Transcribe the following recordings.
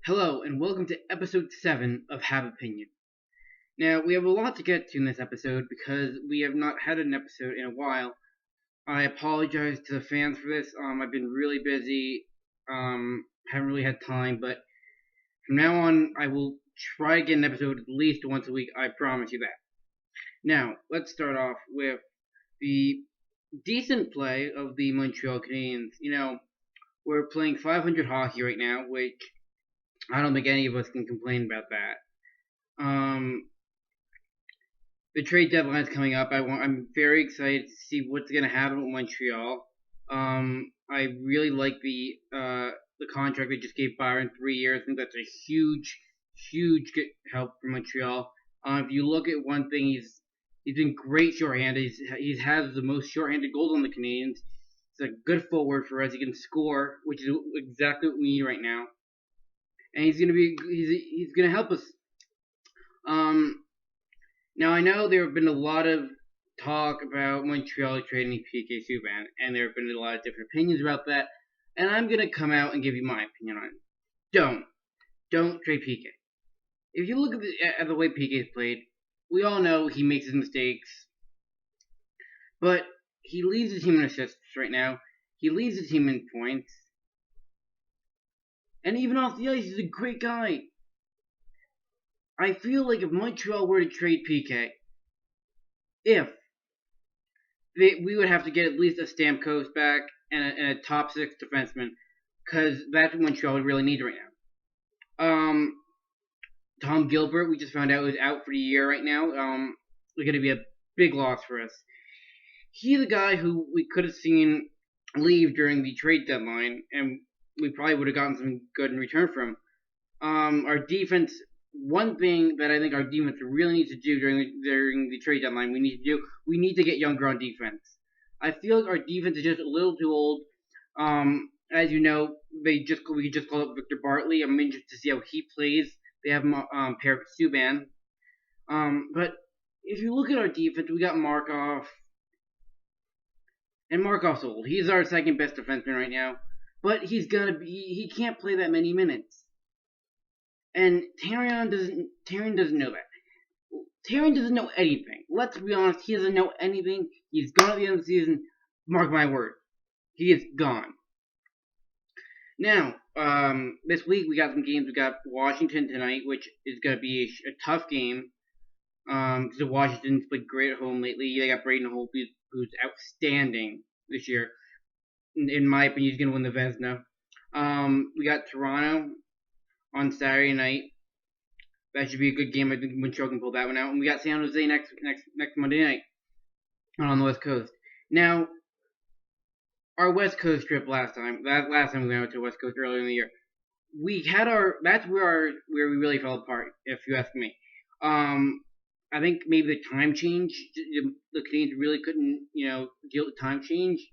Hello, and welcome to episode 7 of Hab Opinion. Now, we have a lot to get to in this episode because we have not had an episode in a while. I apologize to the fans for this. I've been really busy, haven't really had time, but from now on, I will try to get an episode at least once a week. I promise you that. Now, let's start off with the decent play of the Montreal Canadiens. We're playing 500 hockey right now, which I don't think any of us can complain about that. The trade deadline is coming up. I'm very excited to see what's going to happen with Montreal. I really like the contract they just gave Byron, 3 years. I think that's a huge help for Montreal. If you look at one thing, he's been great shorthanded. He has the most shorthanded goals on the Canadiens. He's a good forward for us. He can score, which is exactly what we need right now. And he's gonna help us. Now I know there have been a lot of talk about Montreal trading PK Subban, and there have been a lot of different opinions about that. And I'm gonna come out and give you my opinion on it. Don't trade PK. If you look at the way PK is played, we all know he makes his mistakes, but he leads the team in assists right now. He leads the team in points. And even off the ice, he's a great guy. I feel like if Montreal were to trade PK, we would have to get at least a Stamkos back and a top 6 defenseman, because that's what Montreal would really need right now. Tom Gilbert, we just found out, is out for the year right now. It's going to be a big loss for us. He's a guy who we could have seen leave during the trade deadline, and we probably would have gotten some good in return from him. Our defense, one thing that I think our defense really needs to do during the trade deadline, we need to get younger on defense. I feel like our defense is just a little too old. As you know, we just called up Victor Bartley. I'm interested to see how he plays. They have him paired with Subban. But if you look at our defense, we got Markov. And Markov's old. He's our second best defenseman right now. But he can't play that many minutes. And Tyrion doesn't know that. Tyrion doesn't know anything. Let's be honest, he doesn't know anything. He's gone at the end of the season. Mark my word. He is gone. Now, this week we got some games. We got Washington tonight, which is going to be a tough game. Because Washington's played great at home lately. They got Braden Holtby, who's outstanding this year. In my opinion, he's going to win the Vezina. We got Toronto on Saturday night. That should be a good game. I think Montreal can pull that one out. And we got San Jose next Monday night on the West Coast. Now, our West Coast trip last time we went out to the West Coast earlier in the year, that's where we really fell apart, if you ask me. I think maybe the time change, the Canadians really couldn't, deal with time change.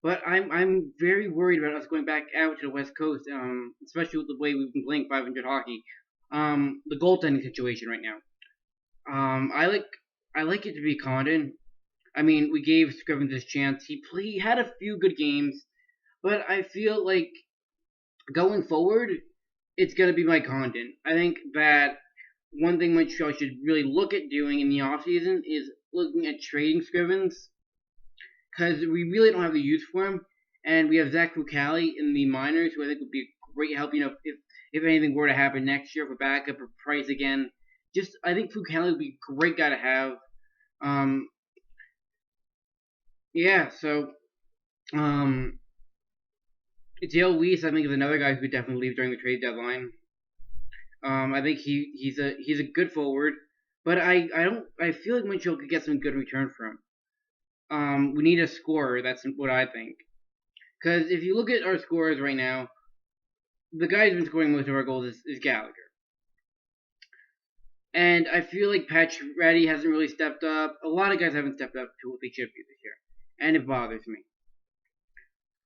But I'm very worried about us going back out to the West Coast, especially with the way we've been playing 500 hockey. The goaltending situation right now. I like it to be Condon. I mean, we gave Scrivens his chance. He had a few good games, but I feel like going forward, it's gonna be Mike Condon. I think that one thing Montreal should really look at doing in the offseason is looking at trading Scrivens, because we really don't have the use for him, and we have Zach Fucale in the minors, who I think would be a great help. If anything were to happen next year, for backup or Price again, I think Fucale would be a great guy to have. Dale Weiss, I think, is another guy who could definitely leave during the trade deadline. I think he's a good forward, but I feel like Montreal could get some good return from him. We need a scorer. That's what I think. Because if you look at our scorers right now, the guy who's been scoring most of our goals is Gallagher. And I feel like Pacioretty hasn't really stepped up. A lot of guys haven't stepped up to what they should be this year. And it bothers me.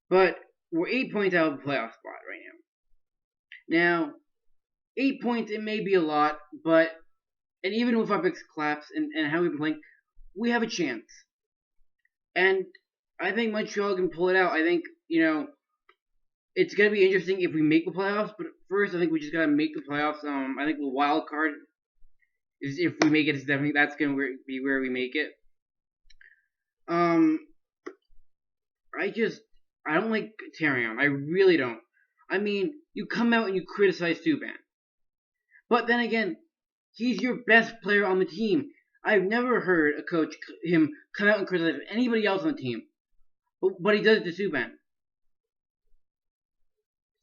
But we're 8 points out of the playoff spot right now. Now, 8 points, it may be a lot, but, and even with our picks collapse and how we've been playing, we have a chance. And I think Montreal can pull it out. I think, it's gonna be interesting if we make the playoffs. But first, I think we just gotta make the playoffs. I think the wild card is if we make it. It's definitely that's gonna be where we make it. Um, I don't like Tyrion. I really don't. I mean, you come out and you criticize Subban, but then again, he's your best player on the team. I've never heard a coach him come out and criticize anybody else on the team, but he does it to Subban.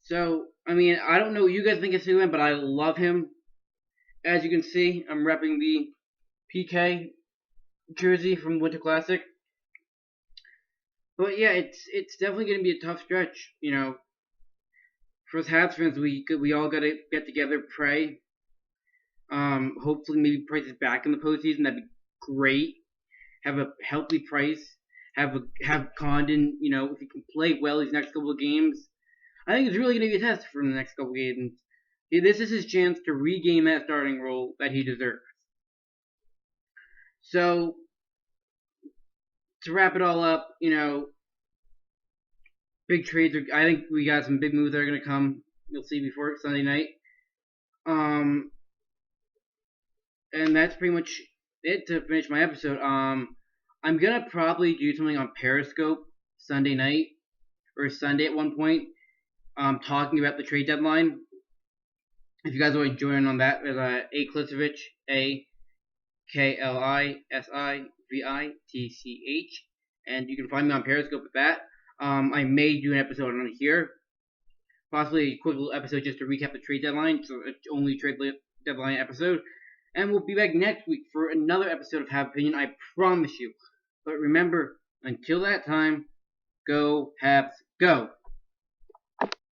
So I mean, I don't know what you guys think of Subban, but I love him. As you can see, I'm repping the PK jersey from Winter Classic. But yeah, it's definitely going to be a tough stretch. For us Habs fans, we all got to get together, pray. Hopefully, maybe Price is back in the postseason. That'd be great. Have a healthy Price. Have Condon. If he can play well these next couple of games, I think it's really going to be a test for him the next couple of games. This is his chance to regain that starting role that he deserves. So to wrap it all up, big trades. I think we got some big moves that are going to come. You'll see before Sunday night. And that's pretty much it to finish my episode. I'm gonna probably do something on Periscope Sunday night or Sunday at one point. Talking about the trade deadline. If you guys want to join on that, there's A Klisevich, AKLISIVITCH, and you can find me on Periscope with that. I may do an episode on here, possibly a quick little episode just to recap the trade deadline, so it's only a trade deadline episode. And we'll be back next week for another episode of Hab Opinion, I promise you. But remember, until that time, go Habs, go!